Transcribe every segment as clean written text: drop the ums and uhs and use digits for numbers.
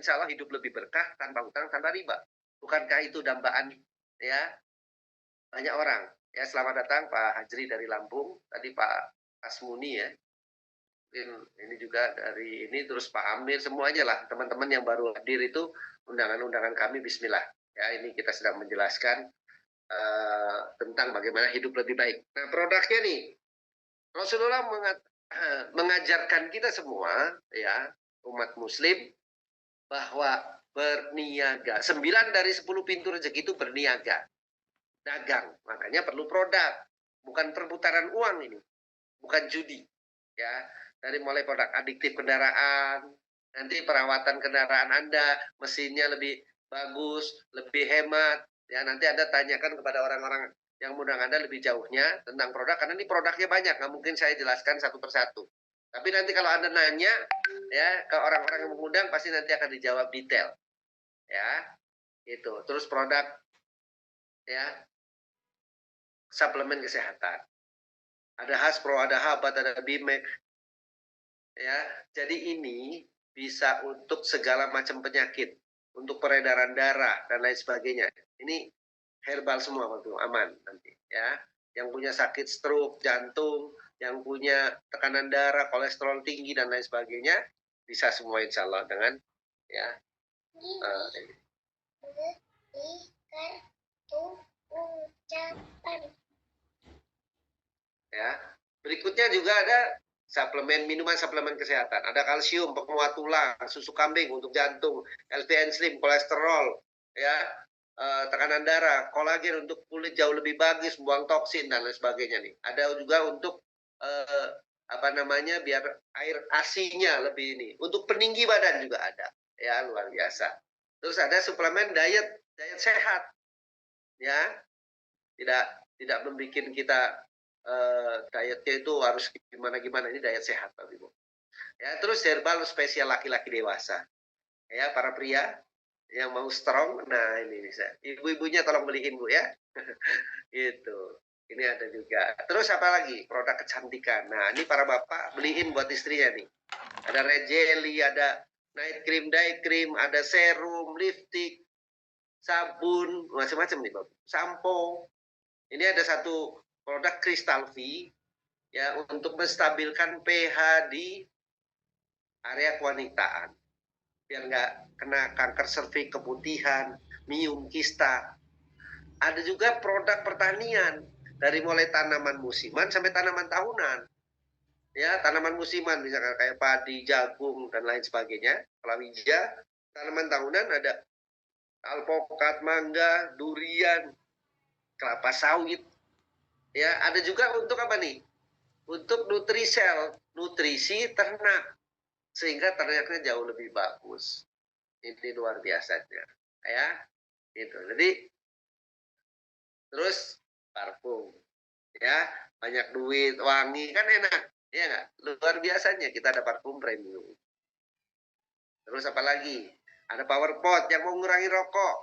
insya Allah hidup lebih berkah tanpa hutang, tanpa riba. Bukankah itu dambaan ya banyak orang? Ya, selamat datang Pak Hajri dari Lampung, tadi Pak Asmuni ya. Ini juga dari ini, terus Pak Amir, semuanya lah teman-teman yang baru hadir itu undangan-undangan kami, bismillah. Ya, ini kita sedang menjelaskan tentang bagaimana hidup lebih baik. Nah, produknya nih, Rasulullah mengajarkan kita semua, ya, umat muslim, bahwa berniaga. 9 dari 10 pintu rezeki itu berniaga. Dagang. Makanya perlu produk. Bukan perputaran uang ini. Bukan judi. Ya, dari mulai produk adiktif kendaraan, nanti perawatan kendaraan Anda, mesinnya lebih bagus, lebih hemat. Ya, nanti Anda tanyakan kepada orang-orang yang mengundang Anda lebih jauhnya tentang produk, karena ini produknya banyak, nggak mungkin saya jelaskan satu persatu. Tapi nanti kalau Anda nanya ya ke orang-orang yang mengundang, pasti nanti akan dijawab detail. Ya, itu. Terus produk ya suplemen kesehatan. Ada Haspro, ada Habat, ada Bimek. Ya, jadi ini bisa untuk segala macam penyakit, untuk peredaran darah dan lain sebagainya. Ini herbal semua, waktu aman nanti ya. Yang punya sakit stroke, jantung, yang punya tekanan darah, kolesterol tinggi dan lain sebagainya, bisa semua insya Allah dengan ya. Ya, berikutnya juga ada suplemen, minuman suplemen kesehatan. Ada kalsium, penguat tulang, susu kambing untuk jantung, LTN slim, kolesterol, ya, tekanan darah, kolagen untuk kulit jauh lebih bagus, buang toksin dan lain sebagainya nih. Ada juga untuk apa namanya, biar air asinya lebih ini. Untuk peninggi badan juga ada, ya, luar biasa. Terus ada suplemen diet sehat, ya, tidak membuat kita dietnya itu harus gimana-gimana, ini diet sehat Bapak Ibu. Ya, terus herbal spesial laki-laki dewasa. Ya, para pria yang mau strong, nah ini bisa. Ibu-ibunya tolong beliin Bu ya. Itu. Ini ada juga. Terus apa lagi? Produk kecantikan. Nah, ini para bapak beliin buat istrinya nih. Ada red jelly, ada night cream, day cream, ada serum, lipstick, sabun, macam-macam nih Bapak. Sampo. Ini ada satu produk Crystal V ya untuk menstabilkan pH di area kewanitaan biar nggak kena kanker serviks, keputihan, miom, kista. Ada juga produk pertanian dari mulai tanaman musiman sampai tanaman tahunan. Ya, tanaman musiman misalkan kayak padi, jagung dan lain sebagainya, palawija. Tanaman tahunan ada alpokat, mangga, durian, kelapa sawit. Ya, ada juga untuk apa nih? Untuk nutrisel, nutrisi ternak, sehingga ternaknya jauh lebih bagus. Ini luar biasanya, ya. Itu. Jadi terus parfum, ya, banyak duit, wangi, kan enak, ya nggak? Luar biasanya kita ada parfum premium. Terus apa lagi? Ada power pot yang mau ngurangi rokok,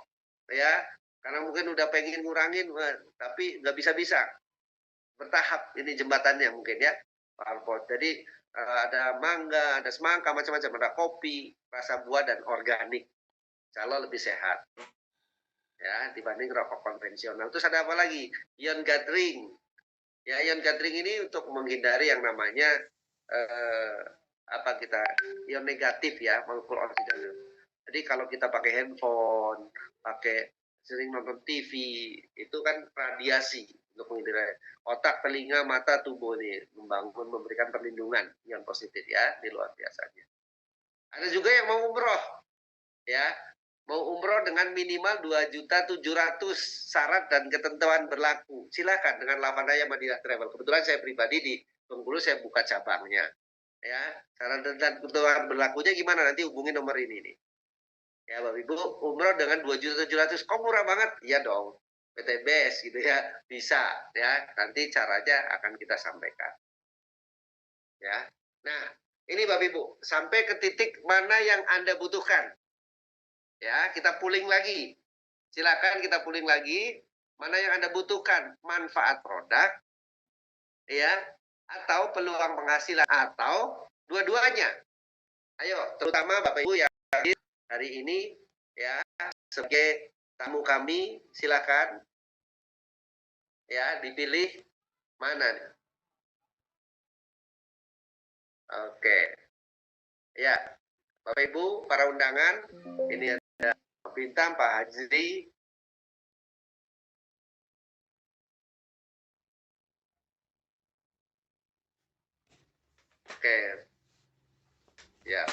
ya, karena mungkin udah pengen ngurangin, tapi nggak bisa-bisa. Bertahap ini jembatannya mungkin ya, power pot. Jadi ada mangga, ada semangka, macam-macam, ada kopi, rasa buah dan organik. Insya Allah lebih sehat ya dibanding rokok konvensional. Terus ada apa lagi? Ion gathering. Ya, ion gathering ini untuk menghindari yang namanya apa kita ion negatif ya, molekul oksigen. Jadi kalau kita pakai handphone, pakai sering nonton TV, itu kan radiasi untuk menghindari otak, telinga, mata, tubuh ini membangun, memberikan perlindungan yang positif ya, di luar biasanya. Ada juga yang mau umroh, ya, mau umroh dengan minimal 2.700.000, syarat dan ketentuan berlaku. Silakan dengan Lavanaya Madinah Travel. Kebetulan saya pribadi di Bengkulu saya buka cabangnya. Ya, syarat dan ketentuan berlakunya gimana? Nanti hubungi nomor ini nih. Ya, Bapak Ibu, umroh dengan 2.700.000, kok murah banget? Iya dong. PTBS gitu ya, bisa ya. Nanti caranya akan kita sampaikan. Ya. Nah, ini Bapak Ibu, sampai ke titik mana yang Anda butuhkan. Ya, kita pooling lagi. Silakan kita pooling lagi. Mana yang Anda butuhkan? Manfaat produk, ya, atau peluang penghasilan, atau dua-duanya. Ayo, terutama Bapak Ibu yang hari ini ya sebagai tamu kami, silakan ya dipilih mana nih. Oke. Ya, Bapak Ibu, para undangan, ini ada Pak Bintang, Pak Hajri. Oke, ya.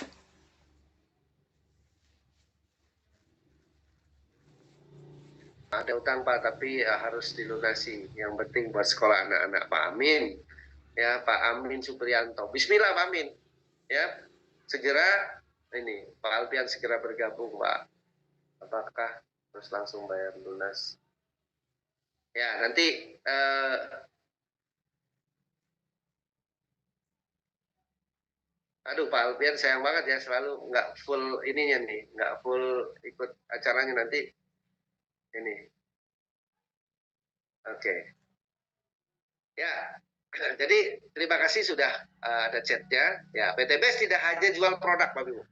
Ada utang Pak, tapi harus dilunasi. Yang penting buat sekolah anak-anak Pak Amin. Ya, Pak Amin Supriyanto. Bismillah Pak Amin. Ya, segera ini Pak Alpian segera bergabung Pak. Apakah terus langsung bayar lunas? Ya, nanti aduh Pak Alpian sayang banget ya selalu nggak full ininya nih, nggak full ikut acaranya nanti ini. Oke. Ya, jadi terima kasih sudah ada chatnya. Ya, PTBS tidak hanya jual produk Pak Ibu,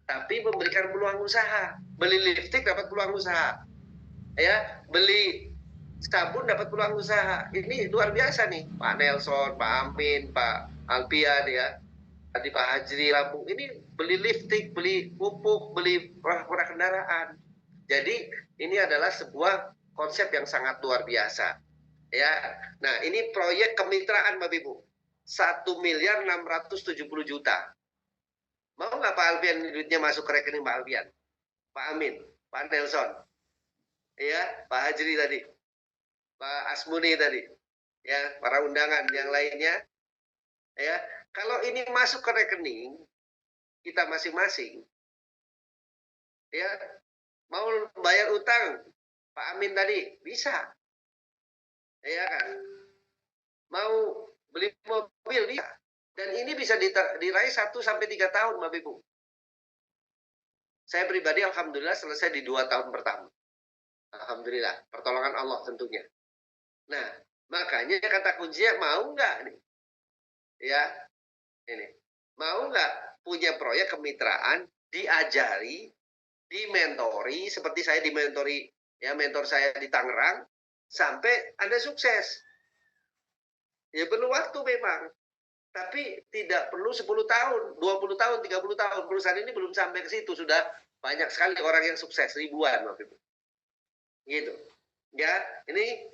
tapi memberikan peluang usaha. Beli lipstick dapat peluang usaha. Ya, beli sabun dapat peluang usaha. Ini luar biasa nih, Pak Nelson, Pak Amin, Pak Alpian ya. Tadi Pak Hajri Lampung ini beli lipstick, beli pupuk, beli perah kendaraan. Jadi ini adalah sebuah konsep yang sangat luar biasa. Ya, nah ini proyek kemitraan Bapak Ibu, 1.670.000.000. Mau nggak Pak Alfian duitnya masuk ke rekening Pak Alfian, Pak Amin, Pak Nelson, ya, Pak Hajri tadi, Pak Asmuni tadi, ya, para undangan yang lainnya, ya, kalau ini masuk ke rekening kita masing-masing, ya, mau bayar utang Pak Amin tadi bisa, ya kan, mau beli mobil bisa, dan ini bisa diraih 1-3 tahun Bapak Ibu. Saya pribadi alhamdulillah selesai di 2 tahun pertama. Alhamdulillah, pertolongan Allah tentunya. Nah, makanya kata kuncinya mau nggak nih? Ya, ini. Mau nggak punya proyek kemitraan, diajari, dimentori, seperti saya dimentori, ya mentor saya di Tangerang, sampai Anda sukses. Ya perlu waktu memang, tapi tidak perlu 10 tahun, 20 tahun, 30 tahun. Perusahaan ini belum sampai ke situ, sudah banyak sekali orang yang sukses, ribuan waktu itu. Gitu. Ya, ini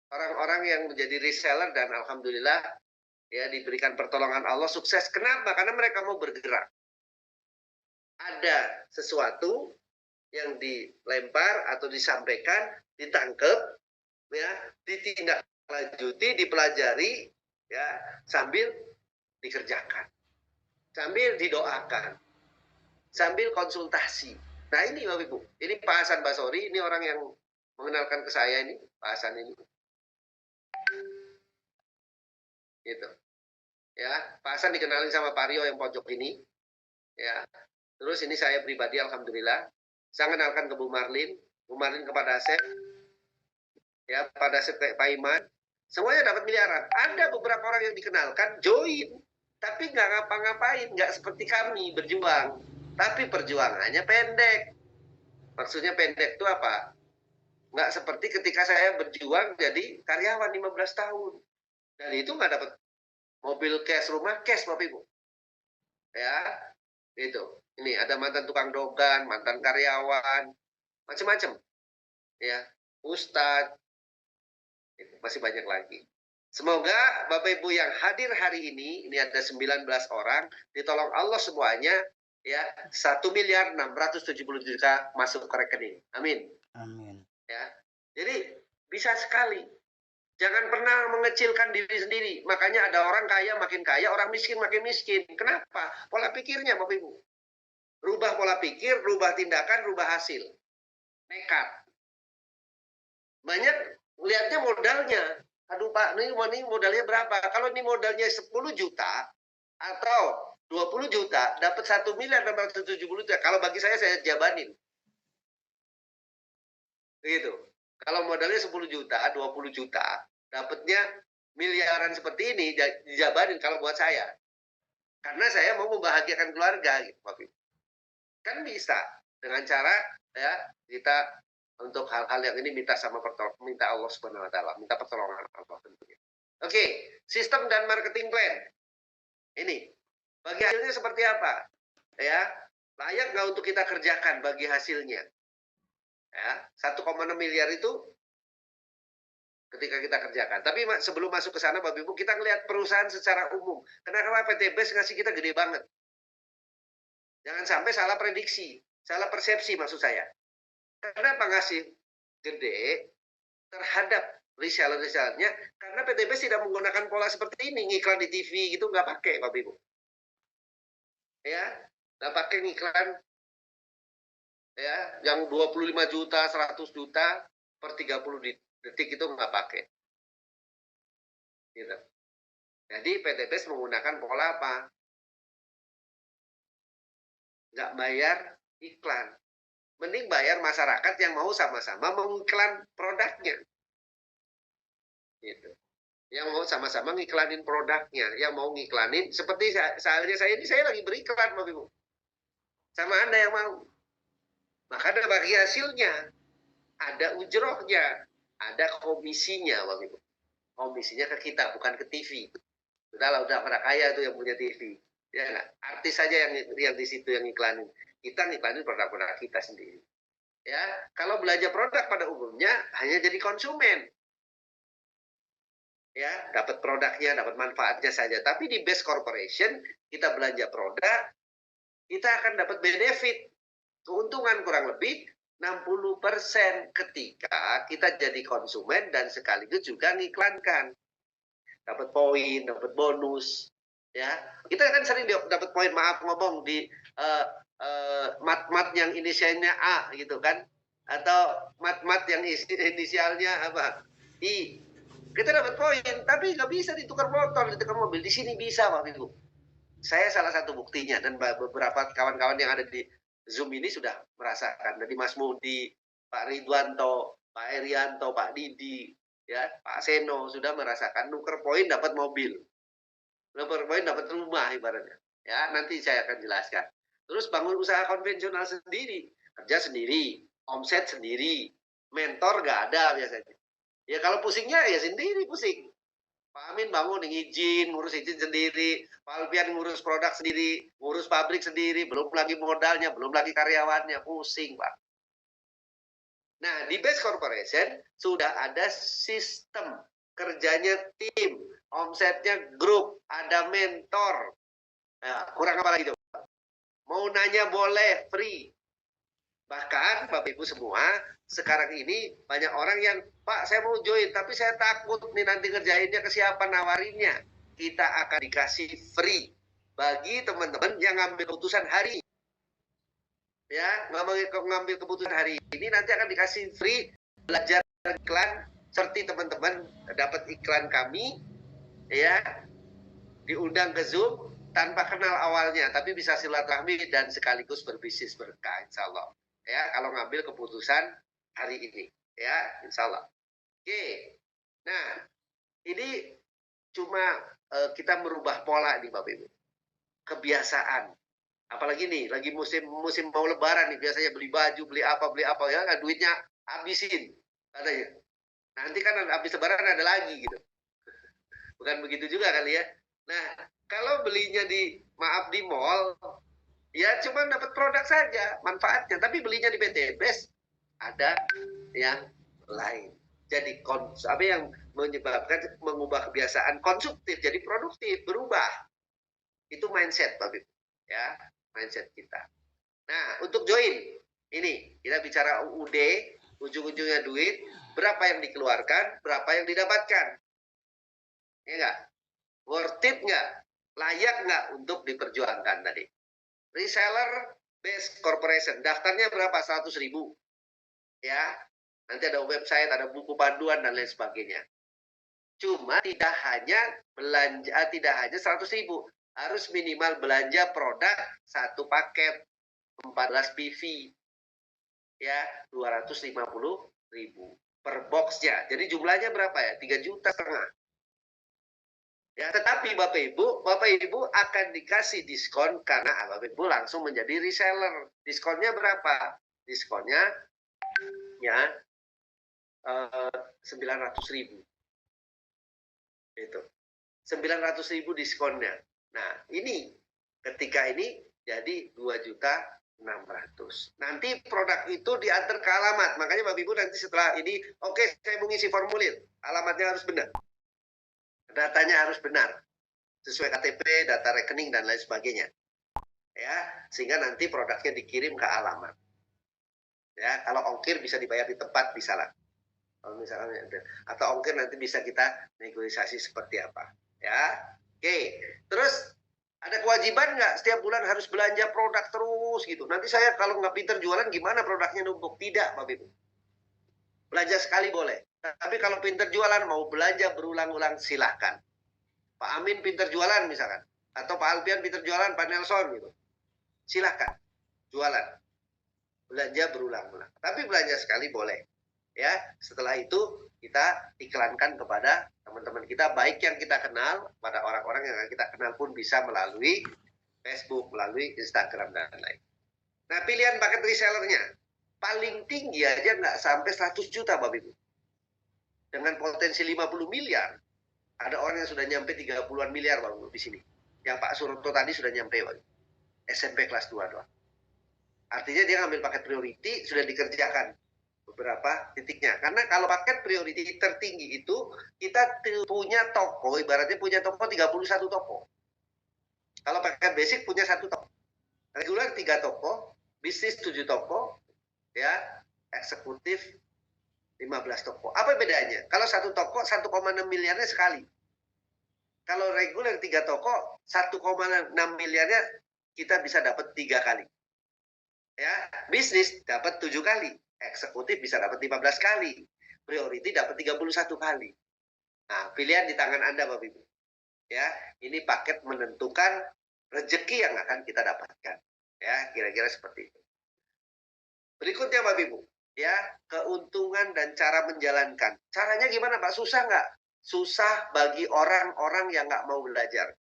orang-orang yang menjadi reseller dan alhamdulillah ya diberikan pertolongan Allah sukses. Kenapa? Karena mereka mau bergerak. Ada sesuatu yang dilempar atau disampaikan, ditangkap, ya, ditindaklanjuti, dipelajari, ya, sambil dikerjakan, sambil didoakan, sambil konsultasi. Nah ini Bapak Ibu, ini Pak Hasan Basori, ini orang yang mengenalkan ke saya ini, Pak Hasan ini. Gitu. Ya, Pak Hasan dikenalin sama Pak Rio yang pojok ini. Ya. Terus ini saya pribadi alhamdulillah. Saya kenalkan ke Bu Marlin kepada Asep. Ya, pada Asep Pak Iman. Semuanya dapat miliaran. Ada beberapa orang yang dikenalkan join, tapi nggak ngapa-ngapain, nggak seperti kami berjuang. Tapi perjuangannya pendek. Maksudnya pendek itu apa? Nggak seperti ketika saya berjuang jadi karyawan 15 tahun. Dan itu nggak dapat mobil cash, rumah cash Bapak Ibu. Ya, itu. Ini ada mantan tukang dogan, mantan karyawan, macam-macam. Ya, Ustadz, masih banyak lagi. Semoga Bapak Ibu yang hadir hari ini ada 19 orang, ditolong Allah semuanya, ya, 1.670.000.000 masuk ke rekening. Amin. Amin. Ya, jadi bisa sekali. Jangan pernah mengecilkan diri sendiri. Makanya ada orang kaya makin kaya, orang miskin makin miskin. Kenapa? Pola pikirnya Bapak Ibu. Rubah pola pikir, rubah tindakan, rubah hasil. Nekat. Banyak lihatnya modalnya. Aduh Pak, ini modalnya berapa? Kalau ini modalnya 10 juta atau 20 juta, dapat 1.670.000.000. Kalau bagi saya jabanin. Begitu. Kalau modalnya 10 juta, 20 juta, dapatnya miliaran seperti ini, dijabanin kalau buat saya. Karena saya mau membahagiakan keluarga. Gitu, Kan bisa dengan cara ya kita untuk hal-hal yang ini minta minta Allah Subhanahu wa taala, minta pertolongan Allah tentunya. Oke, sistem dan marketing plan. Ini bagi hasilnya seperti apa? Ya, layak nggak untuk kita kerjakan bagi hasilnya? Ya, 1,6 miliar itu ketika kita kerjakan. Tapi sebelum masuk ke sana, Bapak Ibu, kita ngelihat perusahaan secara umum. Kenapa PT BES ngasih kita gede banget? Jangan sampai salah prediksi, salah persepsi maksud saya. Kenapa ngasih gede terhadap reseller-resellernya? Karena PT BES tidak menggunakan pola seperti ini, ngiklan di TV gitu nggak pakai, Bapak Ibu. Ya, nggak pakai ngiklan ya yang 25 juta, 100 juta per 30 detik itu nggak pakai. Gitu. Jadi PT BES menggunakan pola apa? Nggak bayar iklan. Mending bayar masyarakat yang mau sama-sama mengiklan produknya. Gitu. Yang mau sama-sama ngiklanin produknya, yang mau ngiklanin seperti saya ini saya lagi beriklan, Bapak Ibu. Sama Anda yang mau. Maka ada bagi hasilnya, ada ujrohnya, ada komisinya, Bapak Ibu. Komisinya ke kita, bukan ke TV. Udah pada kaya tuh yang punya TV. Ya enggak? Artis saja yang di situ yang iklanin. Kita ngiklanin produk-produk kita sendiri. Ya, kalau belanja produk pada umumnya hanya jadi konsumen. Ya, dapat produknya, dapat manfaatnya saja. Tapi di BES Corporation, kita belanja produk, kita akan dapat benefit, keuntungan kurang lebih 60% ketika kita jadi konsumen dan sekaligus juga ngiklankan. Dapat poin, dapat bonus. Ya, kita kan sering dapat poin, maaf ngomong di mat-mat yang inisialnya A gitu kan, atau mat-mat yang inisialnya apa I, kita dapat poin, tapi nggak bisa ditukar motor, ditukar mobil. Di sini bisa, Pak Ibu. Saya salah satu buktinya, dan beberapa kawan-kawan yang ada di Zoom ini sudah merasakan. Dari Mas Mudi, Pak Ridwanto, Pak Erianto, Pak Didi, ya, Pak Seno sudah merasakan nuker poin dapat mobil, nuker poin dapat rumah ibaratnya. Ya, nanti saya akan jelaskan. Terus bangun usaha konvensional sendiri, kerja sendiri, omset sendiri, mentor nggak ada biasanya. Ya kalau pusingnya ya sendiri pusing. Pak Amin bangun izin, ngurus izin sendiri. Pak Alfian ngurus produk sendiri, ngurus pabrik sendiri, belum lagi modalnya, belum lagi karyawannya, pusing Pak. Nah di BES Corporation sudah ada sistem kerjanya tim, omsetnya grup, ada mentor. Nah, kurang apa lagi coba? Mau nanya boleh, free. Bahkan Bapak Ibu semua, sekarang ini banyak orang yang, Pak saya mau join, tapi saya takut nih nanti ngerjainnya ke siapa nawarinnya. Kita akan dikasih free bagi teman-teman yang ngambil keputusan hari. Ya, ngambil keputusan hari ini nanti akan dikasih free belajar iklan, seperti teman-teman dapat iklan kami, ya, diundang ke Zoom tanpa kenal awalnya, tapi bisa silaturahmi dan sekaligus berbisnis berkah, insya Allah. Ya, kalau ngambil keputusan hari ini, ya, insya Allah. Oke, nah ini cuma kita merubah pola nih Bapak Ibu, kebiasaan. Apalagi nih, lagi musim mau Lebaran nih, biasanya beli baju, beli apa ya, kan duitnya habisin katanya. Nanti kan habis Lebaran ada lagi gitu. Bukan begitu juga kali ya. Nah, kalau belinya maaf di mall, ya cuma dapat produk saja manfaatnya, tapi belinya di PT BES ada yang lain. Jadi apa yang menyebabkan mengubah kebiasaan konsumtif jadi produktif, berubah. Itu mindset, Bapak Ibu. Ya, mindset kita. Nah, untuk join ini kita bicara UUD, ujung-ujungnya duit, berapa yang dikeluarkan, berapa yang didapatkan. Ya enggak? Worth it nggak? Layak nggak untuk diperjuangkan tadi? Reseller BES Corporation, daftarnya berapa? 100.000. Ya, nanti ada website, ada buku panduan dan lain sebagainya. Cuma tidak hanya belanja, tidak hanya 100.000, harus minimal belanja produk satu paket 14 PV, ya 250.000 per boxnya. Jadi jumlahnya berapa ya? 3,5 juta. Ya, tetapi Bapak Ibu akan dikasih diskon karena Bapak Ibu langsung menjadi reseller. Diskonnya berapa? Diskonnya ya 900.000. Itu. 900.000 diskonnya. Nah, ini ketika ini jadi 2.600.000. Nanti produk itu diantar ke alamat. Makanya Bapak Ibu nanti setelah ini, oke, saya mau ngisi formulir. Alamatnya harus benar. Datanya harus benar. Sesuai KTP, data rekening, dan lain sebagainya. Ya, sehingga nanti produknya dikirim ke alamat. Ya, kalau ongkir bisa dibayar di tempat, bisa lah. Kalau misalnya, atau ongkir nanti bisa kita negosiasi seperti apa. Ya, oke. Terus ada kewajiban nggak setiap bulan harus belanja produk terus gitu. Nanti saya kalau nggak pinter jualan gimana produknya numpuk? Tidak, Bapak Ibu. Belanja sekali boleh. Tapi kalau pinter jualan mau belanja berulang-ulang silahkan. Pak Amin pinter jualan misalkan. Atau Pak Alpian pinter jualan, Pak Nelson gitu. Silahkan jualan. Belanja berulang-ulang. Tapi belanja sekali boleh. Ya, setelah itu kita iklankan kepada teman-teman kita, baik yang kita kenal, pada orang-orang yang kita kenal pun bisa melalui Facebook, melalui Instagram, dan lain. Nah, pilihan paket resellernya paling tinggi aja nggak sampai 100 juta, Bapak Ibu. Dengan potensi 50 miliar, ada orang yang sudah nyampe 30-an miliar, Bapak Ibu, di sini. Yang Pak Suroto tadi sudah nyampe, Bapak Ibu. SMP kelas 2 doang. Artinya dia ngambil paket priority, sudah dikerjakan beberapa titiknya. Karena kalau paket priority tertinggi itu, kita punya toko, ibaratnya punya toko 31 toko. Kalau paket basic punya 1 toko. Regular 3 toko, bisnis 7 toko, ya, eksekutif 15 toko. Apa bedanya? Kalau 1 toko 1,6 miliarnya sekali. Kalau reguler 3 toko 1,6 miliarnya kita bisa dapat 3 kali. Ya, bisnis dapat 7 kali, eksekutif bisa dapat 15 kali, priority dapat 31 kali. Nah, pilihan di tangan Anda, Bapak Ibu. Ya, ini paket menentukan rezeki yang akan kita dapatkan. Ya, kira-kira seperti itu. Berikutnya, Bapak Ibu, ya, keuntungan dan cara menjalankan. Caranya gimana, Pak? Susah nggak? Susah bagi orang-orang yang nggak mau belajar.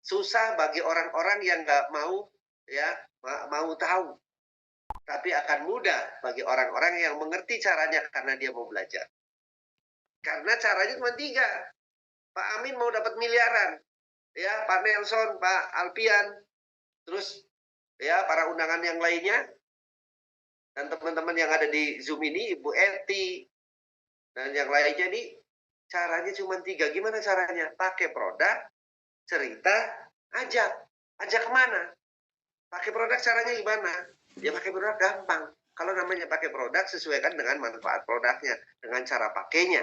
Susah bagi orang-orang yang nggak mau, ya, mau tahu. Tapi akan mudah bagi orang-orang yang mengerti caranya karena dia mau belajar. Karena caranya cuma 3. Pak Amin mau dapat miliaran. Ya, Pak Nelson, Pak Alpian, terus ya para undangan yang lainnya, dan teman-teman yang ada di Zoom ini, Ibu Eti, dan yang lainnya nih, caranya cuma 3. Gimana caranya? Pakai produk, cerita, ajak. Ajak kemana? Pakai produk caranya gimana? Ya pakai produk gampang. Kalau namanya pakai produk, sesuaikan dengan manfaat produknya, dengan cara pakainya.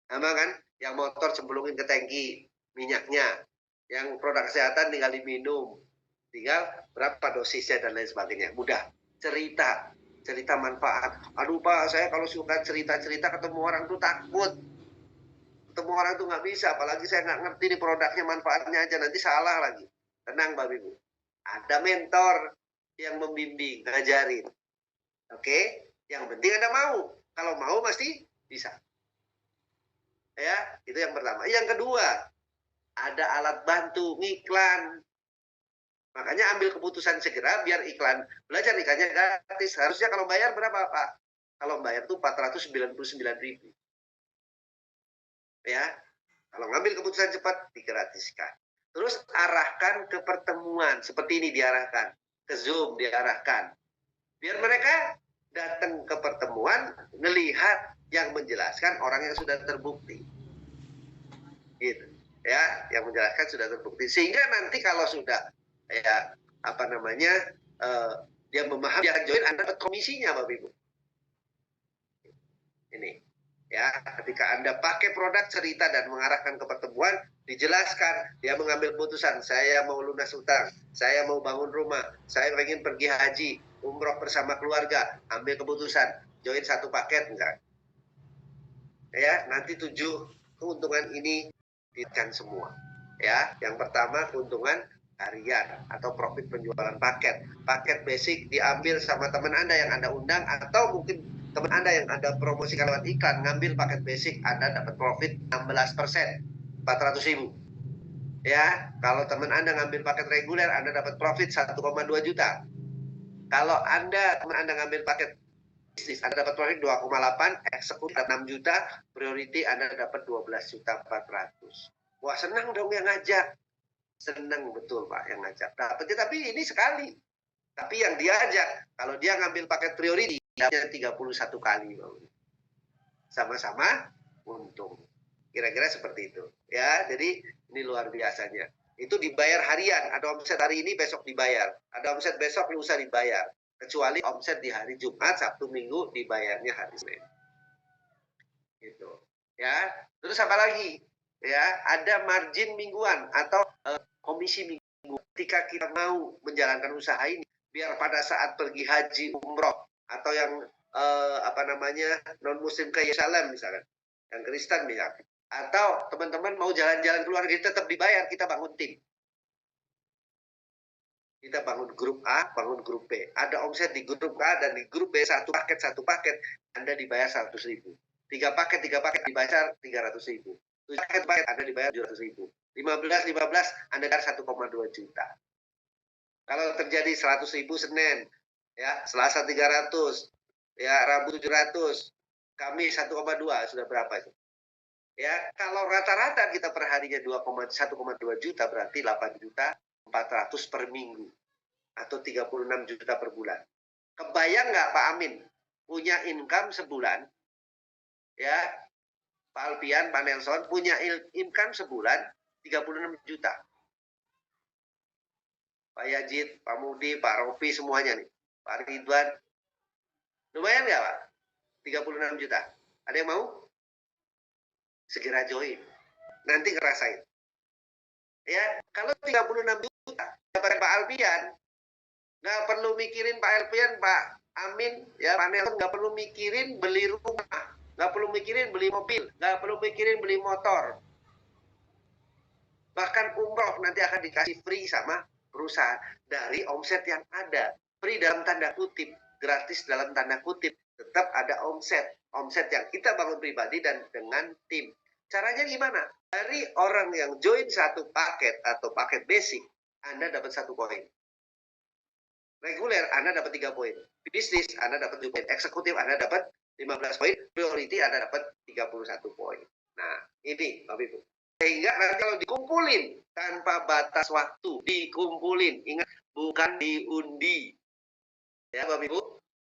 Sama kan? Yang motor cemplungin ke tangki minyaknya, yang produk kesehatan tinggal diminum, tinggal berapa dosisnya dan lain sebagainya. Mudah. Cerita manfaat. Aduh Pak, saya kalau suka cerita-cerita ketemu orang tuh takut. Ketemu orang tuh nggak bisa, apalagi saya nggak ngerti nih produknya, manfaatnya aja, nanti salah lagi. Tenang Bapak Ibu. Ada mentor yang membimbing, ngajarin. Oke? Yang penting Anda mau. Kalau mau pasti bisa. Ya, itu yang pertama. Yang kedua, ada alat bantu ngiklan. Makanya ambil keputusan segera biar iklan. Belajar iklannya gratis. Harusnya kalau bayar berapa, Pak? Kalau bayar tuh 499.000. Ya. Kalau ngambil keputusan cepat digratiskan. Terus arahkan ke pertemuan, seperti ini diarahkan. Ke Zoom diarahkan. Biar mereka datang ke pertemuan, melihat yang menjelaskan orang yang sudah terbukti. Gitu. Ya, yang menjelaskan sudah terbukti. Sehingga nanti kalau sudah ya apa namanya dia memahami, dia join, Anda dapat komisinya, Bapak Ibu. Ini. Ya, ketika Anda pakai produk, cerita, dan mengarahkan ke pertemuan, dijelaskan, dia mengambil keputusan, saya mau lunas utang, saya mau bangun rumah, saya ingin pergi haji, umroh bersama keluarga, ambil keputusan, join 1 paket, enggak. Ya, nanti 7 keuntungan ini diberikan semua. Ya, yang pertama keuntungan harian atau profit penjualan paket. Paket basic diambil sama teman Anda yang Anda undang, atau mungkin teman Anda yang Anda promosikan lewat iklan, ngambil paket basic, Anda dapat profit 16%, 400.000. Ya, kalau teman Anda ngambil paket reguler, Anda dapat profit 1,2 juta. Kalau teman Anda ngambil paket bisnis, Anda dapat profit 2,8, eksekutif 6 juta, priority Anda dapat 12 juta 400. Wah, senang dong yang ngajak. Senang betul Pak yang ngajak. Dapatnya tapi ini sekali. Tapi yang diajak, kalau dia ngambil paket priority, dapatnya 31 kali. Sama-sama untung. Kira-kira seperti itu. Ya, jadi ini luar biasanya. Itu dibayar harian. Ada omset hari ini, besok dibayar. Ada omset besok, lusa dibayar. Kecuali omset di hari Jumat, Sabtu, Minggu dibayarnya hari Senin. Gitu. Ya. Terus apa lagi? Ya, ada margin mingguan atau komisi minggu. Ketika kita mau menjalankan usaha ini, biar pada saat pergi haji, umroh, atau yang non muslim ke Yerusalem misalkan, yang Kristen misalkan, atau teman-teman mau jalan-jalan keluar, kita tetap dibayar, kita bangun tim. Kita bangun grup A, bangun grup B. Ada omset di grup A dan di grup B, satu paket, Anda dibayar 100.000. 3 paket dibayar 300.000. 7 paket Anda dibayar 700.000. 15 Anda dapat 1,2 juta. Kalau terjadi 100.000 Senin, ya, Selasa 300, ya, Rabu 700, Kamis 1,2, sudah berapa itu? Ya, kalau rata-rata kita per harinya 1,2 juta, berarti 8 juta 400 per minggu atau 36 juta per bulan. Kebayang nggak Pak Amin punya income sebulan, ya, Pak Alpian, Pak Nelson punya income sebulan 36 juta. Pak Yajid, Pak Mudi, Pak Ropi, semuanya nih. Pak Ridwan. Lumayan nggak Pak? 36 juta. Ada yang mau? Segera join. Nanti ngerasain. Ya, kalau 36 juta dapat Pak Alpian, nggak perlu mikirin Pak Alpian, Pak Amin, ya, Pak Nelson nggak perlu mikirin beli rumah, nggak perlu mikirin beli mobil, nggak perlu mikirin beli motor. Bahkan umroh nanti akan dikasih free sama perusahaan dari omset yang ada. Free dalam tanda kutip, gratis dalam tanda kutip, tetap ada omset. Omset yang kita bangun pribadi dan dengan tim. Caranya gimana? Dari orang yang join satu paket atau paket basic, Anda dapat 1 poin. Reguler, Anda dapat 3 poin. Bisnis, Anda dapat 2 poin. Eksekutif, Anda dapat 15 poin. Priority, Anda dapat 31 poin. Nah, ini Bapak Ibu. Sehingga nanti kalau dikumpulin tanpa batas waktu, dikumpulin. Ingat, bukan diundi. Ya Bapak Ibu,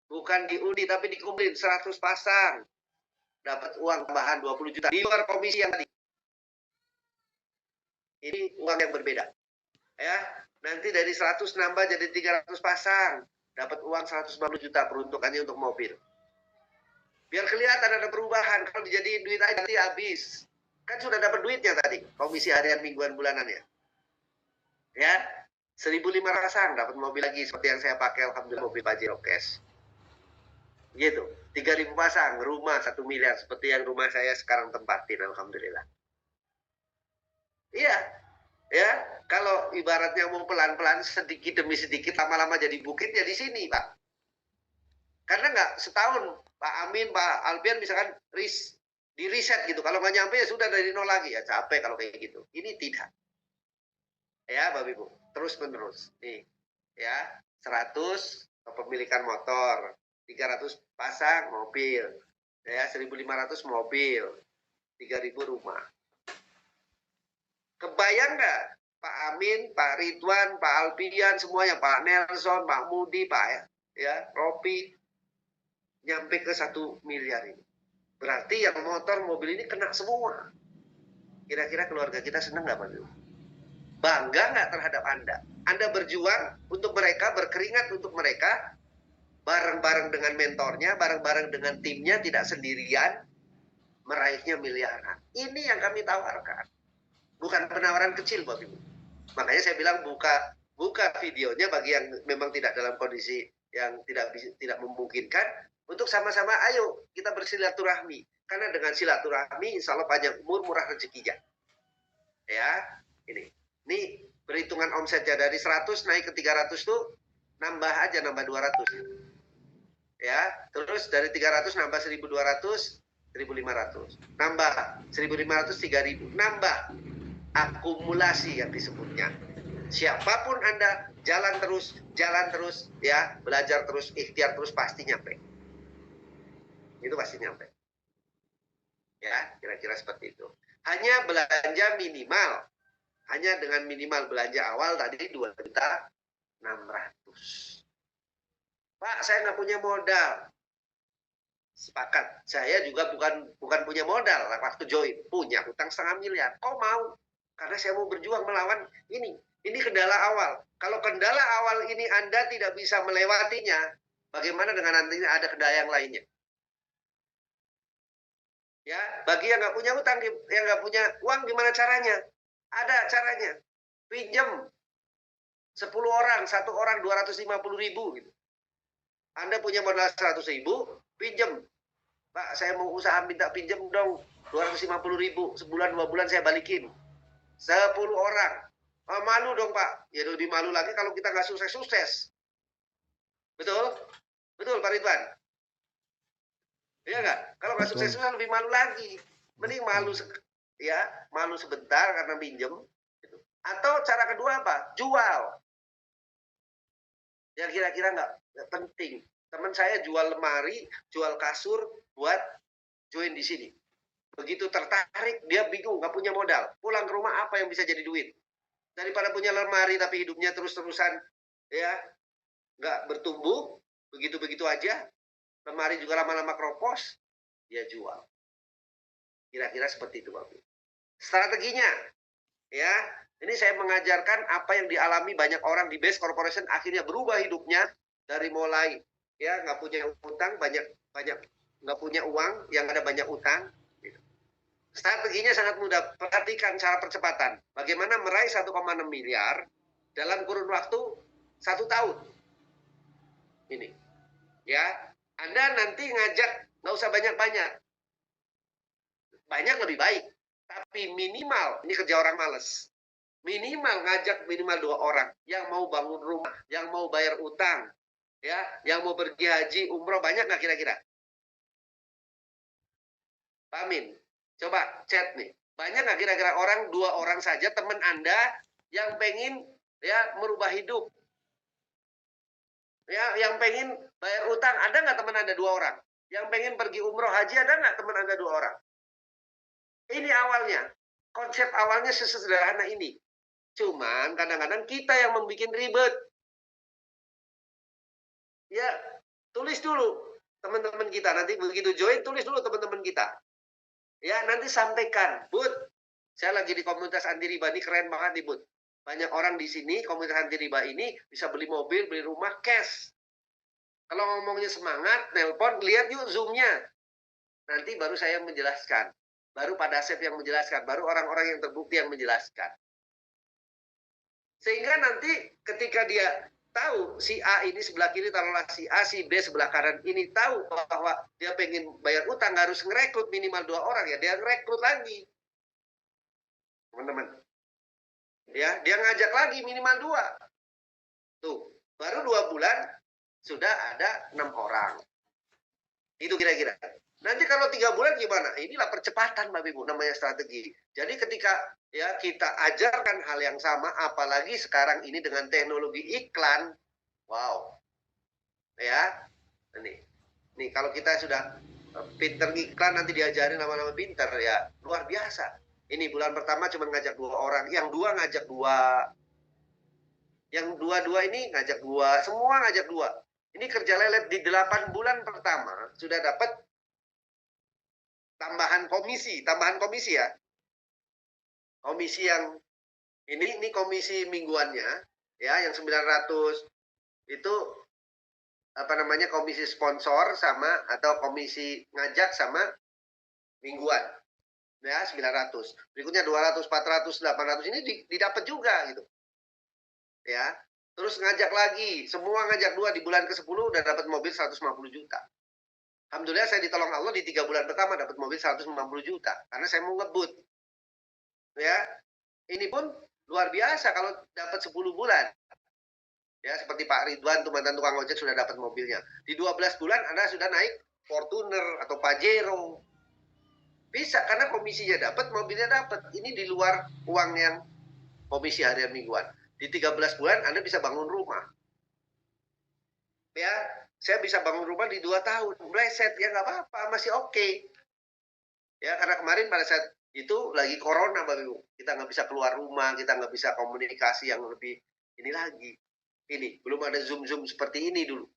bukan diundi, tapi dikumpulin 100 pasang. Dapat uang tambahan 20 juta. Di luar komisi yang tadi. Ini uang yang berbeda. Ya, nanti dari 100 nambah jadi 300 pasang. Dapat uang 150 juta, peruntukannya untuk mobil. Biar kelihatan ada perubahan. Kalau dijadiin duit aja nanti habis. Kan sudah dapat duitnya tadi, komisi harian, mingguan, bulanannya. Ya, 1.500 pasang dapat mobil lagi seperti yang saya pakai, alhamdulillah, mobil Pajero Cash. Gitu. 3.000 pasang, rumah 1 miliar seperti yang rumah saya sekarang tempatin, alhamdulillah. Iya. Ya, kalau ibaratnya mau pelan-pelan, sedikit demi sedikit, lama-lama jadi bukit, ya di sini, Pak. Karena nggak setahun, Pak Amin, Pak Alpian misalkan di riset gitu. Kalau nggak nyampe ya sudah dari nol lagi, ya capek kalau kayak gitu. Ini tidak. Ya, Bapak Ibu, terus menerus. Nih, ya, 100 kepemilikan motor, 300 pasang mobil, ya, 1.500 mobil, 3.000 rumah. Kebayang nggak Pak Amin, Pak Ridwan, Pak Alpian, semuanya, Pak Nelson, Pak Mudi, Pak Ropi, nyampe ke 1 miliar ini. Berarti yang motor, mobil ini kena semua. Kira-kira keluarga kita senang nggak Pak? Bangga nggak terhadap Anda? Anda berjuang untuk mereka, berkeringat untuk mereka, bareng-bareng dengan mentornya, bareng-bareng dengan timnya, tidak sendirian, meraihnya miliaran. Ini yang kami tawarkan. Bukan penawaran kecil, Bapak Ibu. Makanya saya bilang buka videonya bagi yang memang tidak dalam kondisi yang tidak memungkinkan, untuk sama-sama ayo kita bersilaturahmi. Karena dengan silaturahmi insya Allah panjang umur, murah rezekinya. Ya, ini perhitungan omsetnya dari 100 naik ke 300 tuh nambah 200. Ya, terus dari 300 nambah 1.200, 1.500. Nambah 1.500, 3.000. Nambah. akumulasi yang disebutnya. Siapapun Anda, jalan terus, ya, belajar terus, ikhtiar terus, pasti nyampe. Itu pasti nyampe. Ya, kira-kira seperti itu. Hanya belanja minimal. Hanya dengan minimal belanja awal tadi 2.600.000. Pak, saya nggak punya modal. Sepakat. Saya juga bukan punya modal waktu join. Punya utang 0,5 miliar. Kok mau? Karena saya mau berjuang melawan ini. Ini kendala awal. Kalau kendala awal ini Anda tidak bisa melewatinya, bagaimana dengan nantinya ada kendala yang lainnya? Ya, bagi yang nggak punya utang, yang nggak punya uang, gimana caranya? Ada caranya. Pinjam 10 orang, 1 orang 250.000 gitu. Anda punya modal 100.000, pinjam. Pak, saya mau usaha minta pinjam dong 250.000, sebulan 2 bulan saya balikin. 10 orang. Oh, malu dong Pak. Ya lebih malu lagi kalau kita nggak sukses-sukses. Betul? Betul Pak Ridwan? Iya nggak? Kalau nggak sukses-sukses lebih malu lagi. Mending malu ya, malu sebentar karena pinjem. Gitu. Atau cara kedua apa? Jual. Ya kira-kira nggak penting. Teman saya jual lemari, jual kasur buat join di sini. Begitu tertarik, dia bingung, nggak punya modal. Pulang ke rumah apa yang bisa jadi duit? Daripada punya lemari tapi hidupnya terus-terusan ya nggak bertumbuh, begitu-begitu aja. Lemari juga lama-lama kropos, dia jual. Kira-kira seperti itu, Bapak. Strateginya, ya, ini saya mengajarkan apa yang dialami banyak orang di Base Corporation, akhirnya berubah hidupnya dari mulai ya nggak punya utang, banyak nggak punya uang, yang ada banyak utang. Strateginya sangat mudah. Perhatikan cara percepatan. Bagaimana meraih 1,6 miliar dalam kurun waktu 1 tahun. Ini, ya. Anda nanti ngajak, nggak usah banyak-banyak. Banyak lebih baik. Tapi minimal, ini kerja orang males. Minimal ngajak minimal 2 orang. Yang mau bangun rumah, yang mau bayar utang, ya, yang mau pergi haji, umroh, banyak nggak kira-kira? Pak Amin, coba chat nih. Banyak nggak kira-kira orang, 2 orang saja teman Anda yang pengen ya merubah hidup? Ya, yang pengen bayar utang, ada nggak teman Anda 2 orang? Yang pengen pergi umroh haji, ada nggak teman Anda 2 orang? Ini awalnya. Konsep awalnya sesederhana ini. Cuman kadang-kadang kita yang membuat ribet. Ya, tulis dulu teman-teman kita. Nanti begitu join, tulis dulu teman-teman kita. Ya, nanti sampaikan. Bud, saya lagi di komunitas anti riba ini, keren banget nih, Bud. Banyak orang di sini, komunitas anti riba ini bisa beli mobil, beli rumah, cash. Kalau ngomongnya semangat, nelpon, lihat yuk Zoom-nya. Nanti baru saya menjelaskan. Baru Pak Dasep yang menjelaskan. Baru orang-orang yang terbukti yang menjelaskan. Sehingga nanti ketika dia tahu si A ini sebelah kiri, taruhlah si A, si B sebelah kanan ini tahu bahwa dia pengen bayar utang, harus ngerekrut minimal 2 orang, ya dia ngerekrut lagi. Teman-teman. Ya, dia ngajak lagi minimal 2. Tuh, baru 2 bulan sudah ada 6 orang. Itu kira-kira. Nanti kalau 3 bulan gimana? Inilah percepatan, Bapak Ibu, namanya strategi. Jadi ketika ya kita ajarkan hal yang sama, apalagi sekarang ini dengan teknologi iklan, wow, ya, nih kalau kita sudah pinter iklan, nanti diajarin nama-nama pinter, ya luar biasa. Ini bulan pertama cuma ngajak 2 orang, yang 2 ngajak 2, yang 2 ini ngajak 2, semua ngajak 2. Ini kerja lelet di 8 bulan pertama sudah dapat tambahan komisi ya. Komisi yang ini komisi mingguannya ya, yang 900 itu apa namanya, komisi sponsor sama atau komisi ngajak sama mingguan. Ya, 900. Berikutnya 200, 400, 800 ini didapat juga gitu. Ya. Terus ngajak lagi, semua ngajak 2 di bulan ke-10 udah dapat mobil 150 juta. Alhamdulillah saya ditolong Allah di 3 bulan pertama dapat mobil 150 juta. Karena saya mau ngebut. Ya, ini pun luar biasa kalau dapat 10 bulan. Ya, seperti Pak Ridwan, tuh mantan tukang ojek sudah dapat mobilnya. Di 12 bulan Anda sudah naik Fortuner atau Pajero. Bisa, karena komisinya dapat, mobilnya dapat. Ini di luar uang yang komisi harian mingguan. Di 13 bulan Anda bisa bangun rumah. Ya, saya bisa bangun rumah di 2 tahun. Meleset, ya nggak apa-apa, masih oke. Ya, karena kemarin pada saat itu lagi corona, Bapak Ibu. Kita nggak bisa keluar rumah, kita nggak bisa komunikasi yang lebih ini lagi. Ini, belum ada Zoom-Zoom seperti ini dulu.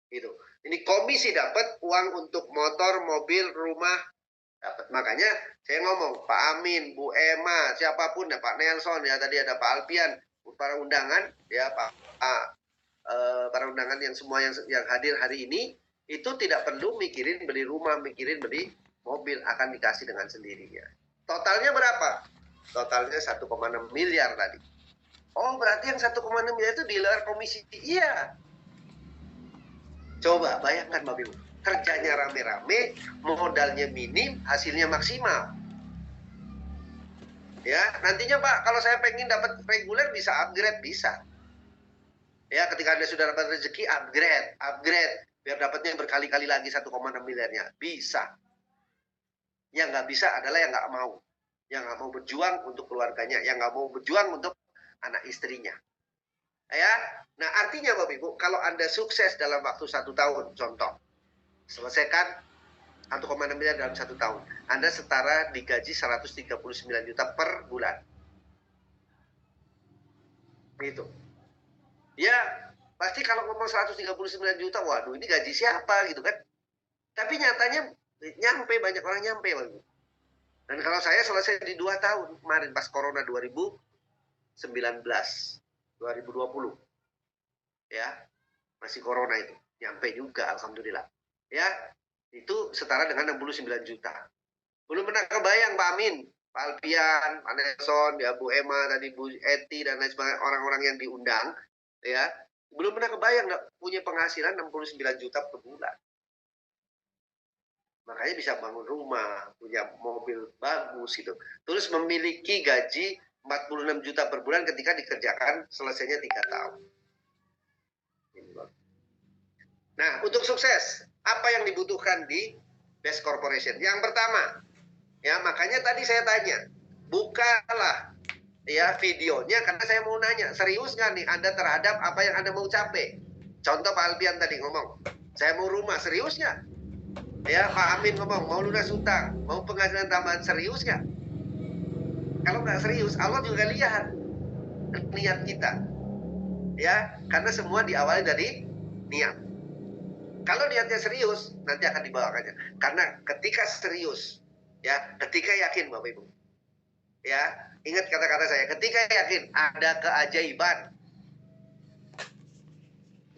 Gitu. Ini komisi dapat uang untuk motor, mobil, rumah, dapat. Makanya saya ngomong, Pak Amin, Bu Emma, siapapun ya, Pak Nelson, ya tadi ada Pak Alpian, para undangan, ya para undangan yang semua yang hadir hari ini, itu tidak perlu mikirin beli rumah, mikirin beli mobil, akan dikasih dengan sendirinya. Totalnya berapa? Totalnya 1,6 miliar tadi. Oh, berarti yang 1,6 miliar itu di luar komisi. Iya. Coba bayangkan Bapak Ibu, kerjanya rame-rame, modalnya minim, hasilnya maksimal. Ya, nantinya Pak, kalau saya pengen dapat reguler bisa upgrade, bisa. Ya, ketika Anda sudah dapat rezeki, upgrade, biar dapatnya berkali-kali lagi 1,6 miliarnya. Bisa. Yang nggak bisa adalah yang nggak mau. Yang nggak mau berjuang untuk keluarganya, yang nggak mau berjuang untuk anak istrinya. Ya, nah artinya Bapak Ibu, kalau Anda sukses dalam waktu 1 tahun, contoh, selesaikan 1,6 miliar dalam 1 tahun, Anda setara digaji 139 juta per bulan. Gitu. Ya, pasti kalau ngomong 139 juta, waduh ini gaji siapa gitu kan. Tapi nyatanya nyampe, banyak orang nyampe. Bapak. Dan kalau saya selesai di 2 tahun kemarin pas Corona 2019, 2020. Ya, masih Corona itu. Nyampe juga, Alhamdulillah. Ya, itu setara dengan 69 juta. Belum pernah kebayang Pak Amin, Pak Alpian, Pak Nelson, ya Bu Emma, tadi Bu Eti, dan lain sebagainya, orang-orang yang diundang, ya, belum pernah kebayang punya penghasilan 69 juta per bulan. Makanya bisa bangun rumah, punya mobil bagus gitu. Terus memiliki gaji 46 juta per bulan ketika dikerjakan selesainya 3 tahun. Nah, untuk sukses, apa yang dibutuhkan di Best Corporation? Yang pertama, ya makanya tadi saya tanya, bukalah ya videonya karena saya mau nanya, serius nggak nih Anda terhadap apa yang Anda mau capai? Contoh Pak Alpian tadi ngomong, saya mau rumah, serius nggak? Ya Pak Amin ngomong, mau lunas utang, mau penghasilan tambahan, serius nggak? Kalau nggak serius, Allah juga lihat niat kita. Ya, karena semua diawali dari niat. Kalau niatnya serius, nanti akan dibawakannya. Karena ketika serius, ya, ketika yakin Bapak Ibu, ya, ingat kata-kata saya, ketika yakin ada keajaiban.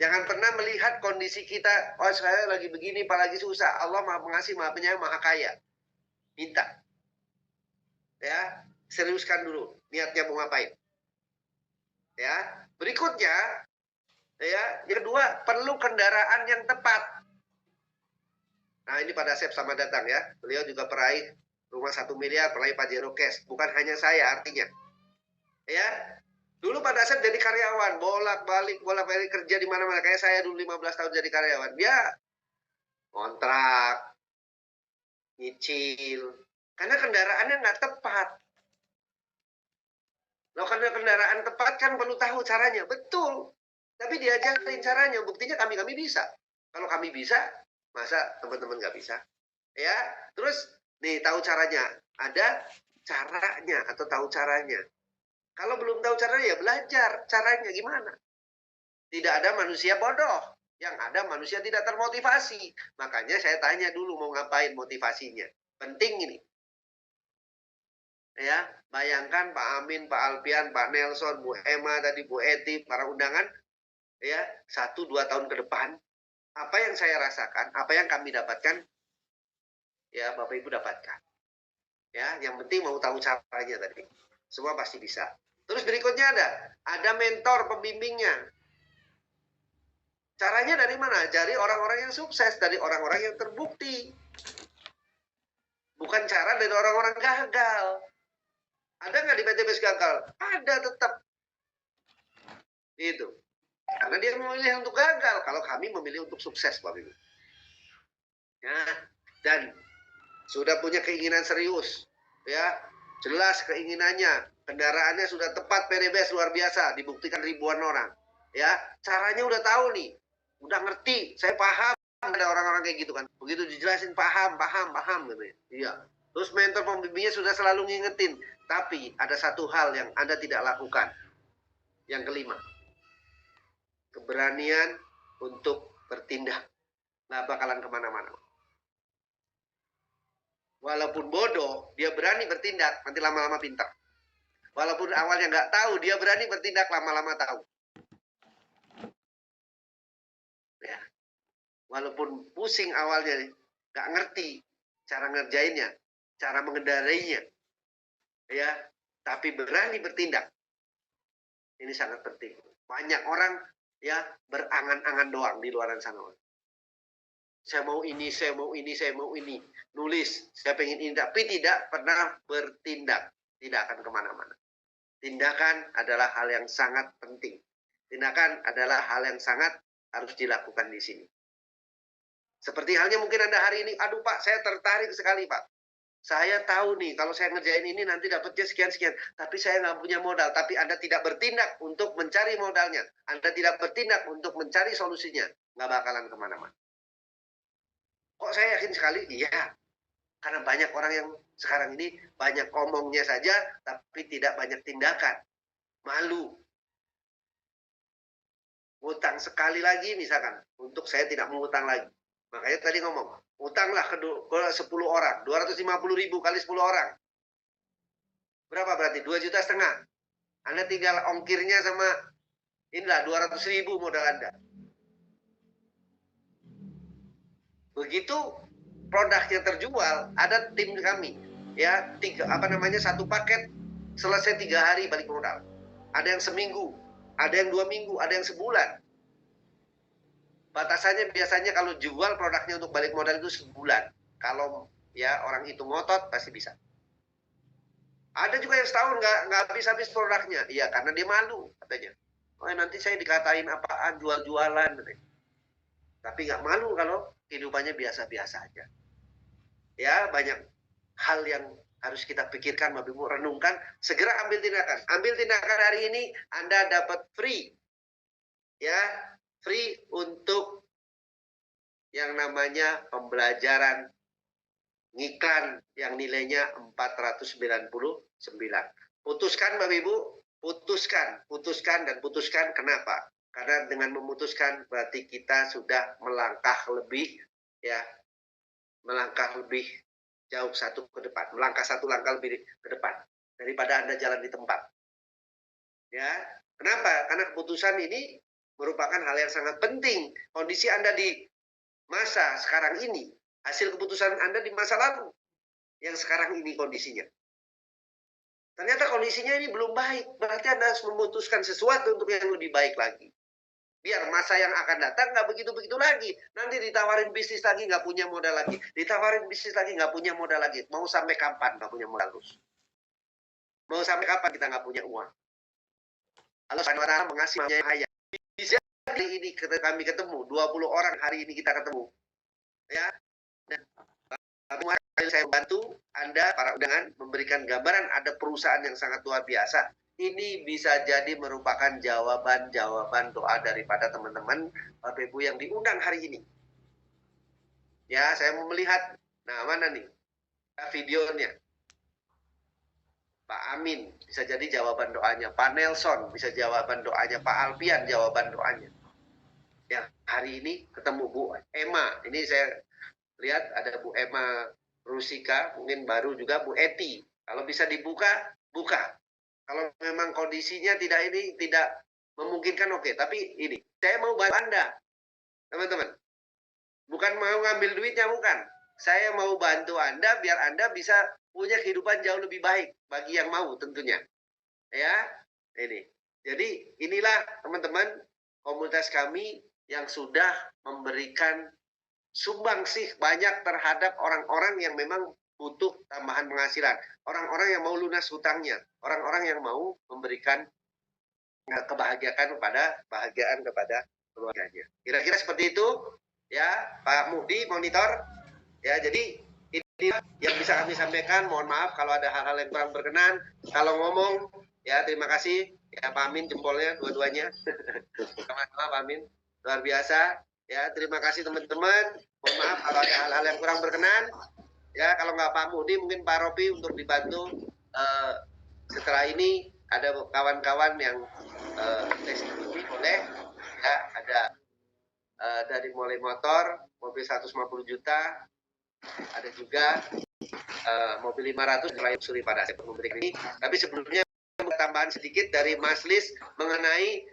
Jangan pernah melihat kondisi kita, oh saya lagi begini, Pak lagi susah. Allah Maha Pengasih, Maha Penyayang, Maha Kaya. Minta. Ya, seriuskan dulu niatnya mau ngapain. Ya, berikutnya, ya, yang kedua, perlu kendaraan yang tepat. Nah, ini pada Asep sama datang ya. Beliau juga peraih rumah 1 miliar, peraih Pajero Cash. Bukan hanya saya artinya. Ya, dulu pada Asep jadi karyawan, bolak-balik kerja di mana-mana. Kayak saya dulu 15 tahun jadi karyawan. Dia kontrak, nyicil. Karena kendaraannya nggak tepat. Loh, karena kendaraan tepat kan perlu tahu caranya. Betul. Tapi diajarin caranya. Buktinya kami bisa. Kalau kami bisa, masa teman-teman nggak bisa? Ya, terus nih tahu caranya. Ada caranya atau tahu caranya. Kalau belum tahu caranya ya belajar caranya gimana. Tidak ada manusia bodoh. Yang ada manusia tidak termotivasi. Makanya saya tanya dulu mau ngapain motivasinya. Penting ini. Ya, bayangkan Pak Amin, Pak Alpian, Pak Nelson, Bu Emma, tadi Bu Eti, para undangan, ya 1-2 tahun ke depan, apa yang saya rasakan, apa yang kami dapatkan, ya Bapak Ibu dapatkan. Ya, yang penting mau tahu caranya tadi. Semua pasti bisa. Terus berikutnya ada mentor pembimbingnya. Caranya dari mana? Dari orang-orang yang sukses, dari orang-orang yang terbukti. Bukan cara dari orang-orang gagal. Ada nggak di PTBS gagal? Ada tetap. Itu. Karena dia memilih untuk gagal. Kalau kami memilih untuk sukses, Bapak Ibu. Ya, dan sudah punya keinginan serius, ya, jelas keinginannya, kendaraannya sudah tepat PDBS luar biasa, dibuktikan ribuan orang, ya, caranya udah tahu nih, udah ngerti, saya paham. Ada orang-orang kayak gitu kan, begitu dijelasin paham gitu ya. Iya. Terus mentor pembimbingnya sudah selalu ngingetin, tapi ada satu hal yang Anda tidak lakukan. Yang kelima, keberanian untuk bertindak. Nggak bakalan kemana-mana. Walaupun bodoh, dia berani bertindak, nanti lama-lama pintar. Walaupun awalnya nggak tahu, dia berani bertindak, lama-lama tahu. Ya. Walaupun pusing awalnya, nggak ngerti cara ngerjainnya, cara mengendarainya, ya, tapi berani bertindak. Ini sangat penting. Banyak orang ya berangan-angan doang di luar sana. Saya mau ini, saya mau ini, saya mau ini. Nulis, saya pengen ini, tapi tidak pernah bertindak. Tidak akan kemana-mana. Tindakan adalah hal yang sangat penting. Tindakan adalah hal yang sangat harus dilakukan di sini. Seperti halnya mungkin Anda hari ini, aduh Pak, saya tertarik sekali Pak. Saya tahu nih, kalau saya ngerjain ini nanti dapatnya sekian-sekian. Tapi saya nggak punya modal. Tapi Anda tidak bertindak untuk mencari modalnya. Anda tidak bertindak untuk mencari solusinya. Nggak bakalan kemana-mana. Kok saya yakin sekali? Iya. Karena banyak orang yang sekarang ini banyak omongnya saja, tapi tidak banyak tindakan. Malu. Utang sekali lagi misalkan. Untuk saya tidak mengutang lagi. Makanya tadi ngomong, utanglah ke 10 orang, 250.000 kali 10 orang. Berapa berarti? 2,5 juta. Anda tinggal ongkirnya sama inilah 200.000 modal Anda. Begitu produknya terjual, ada tim kami, ya, satu paket selesai 3 hari balik modal. Ada yang seminggu, ada yang 2 minggu, ada yang sebulan. Batasannya biasanya kalau jual produknya untuk balik modal itu sebulan. Kalau ya orang itu ngotot pasti bisa. Ada juga yang setahun nggak habis-habis produknya. Iya, karena dia malu katanya. Oh nanti saya dikatain apaan jual-jualan. Tapi nggak malu kalau kehidupannya biasa-biasa aja. Ya banyak hal yang harus kita pikirkan, Bapak Ibu, renungkan. Segera ambil tindakan. Ambil tindakan hari ini, Anda dapat free. Ya, free untuk yang namanya pembelajaran ngiklan yang nilainya 499. Putuskan Bapak Ibu, putuskan dan putuskan. Kenapa? Karena dengan memutuskan berarti kita sudah melangkah lebih, ya, melangkah lebih jauh satu ke depan, melangkah satu langkah lebih ke depan daripada Anda jalan di tempat. Ya, kenapa? Karena keputusan ini merupakan hal yang sangat penting. Kondisi Anda di masa sekarang ini, hasil keputusan Anda di masa lalu yang sekarang ini kondisinya. Ternyata kondisinya ini belum baik, berarti Anda harus memutuskan sesuatu untuk yang lebih baik lagi. Biar masa yang akan datang nggak begitu-begitu lagi. Nanti ditawarin bisnis lagi nggak punya modal lagi. Ditawarin bisnis lagi nggak punya modal lagi. Mau sampai kapan nggak punya modal terus? Mau sampai kapan kita nggak punya uang? Kalau orang mengasih ayah. Bisa hari ini kami ketemu, 20 orang hari ini kita ketemu. Ya. Nah, saya bantu Anda para undangan memberikan gambaran ada perusahaan yang sangat luar biasa. Ini bisa jadi merupakan jawaban-jawaban doa daripada teman-teman Bapak Ibu yang diundang hari ini. Ya, saya mau melihat. Nah, mana nih videonya? Pak Amin bisa jadi jawaban doanya. Pak Nelson bisa jawaban doanya. Pak Alpian jawaban doanya. Ya, hari ini ketemu Bu Emma. Ini saya lihat ada Bu Emma Rusika, mungkin baru juga Bu Eti. Kalau bisa dibuka, buka. Kalau memang kondisinya tidak memungkinkan, oke. Tapi ini, saya mau bantu Anda, teman-teman. Bukan mau ngambil duitnya, bukan. Saya mau bantu Anda biar Anda bisa punya kehidupan jauh lebih baik bagi yang mau tentunya. Ya, ini. Jadi inilah teman-teman komunitas kami yang sudah memberikan sumbangsih banyak terhadap orang-orang yang memang butuh tambahan penghasilan, orang-orang yang mau lunas hutangnya, orang-orang yang mau memberikan kebahagiaan kepada keluarganya. Kira-kira seperti itu, ya Pak Muhdi monitor, ya jadi yang bisa kami sampaikan, mohon maaf kalau ada hal-hal yang kurang berkenan. Kalau ngomong, ya terima kasih. Ya Pak Amin jempolnya dua-duanya. Sama-sama Pak Amin. Luar biasa. Ya terima kasih teman-teman. Mohon maaf kalau ada hal-hal yang kurang berkenan. Ya kalau nggak Pak Mudi mungkin Pak Ropi untuk dibantu. Setelah ini ada kawan-kawan yang testimoni boleh. Ya ada dari mulai motor, mobil 150 juta, ada juga mobil 500 selain suri pada saya memberikan ini. Tapi sebelumnya tambahan sedikit dari Mas Lis mengenai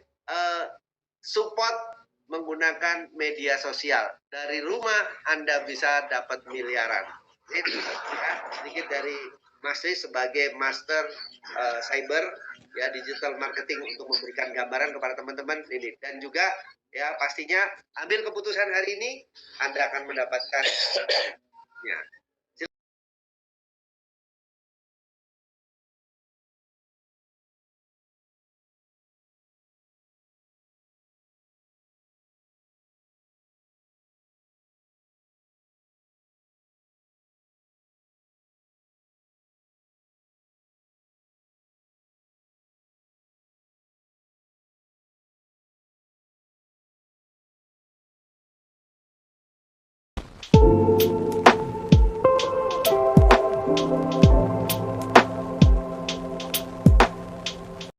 support menggunakan media sosial. Dari rumah Anda bisa dapat miliaran. Ini sedikit dari Mas Lis sebagai master cyber ya digital marketing untuk memberikan gambaran kepada teman-teman ini. Dan juga ya pastinya ambil keputusan hari ini Anda akan mendapatkan ya.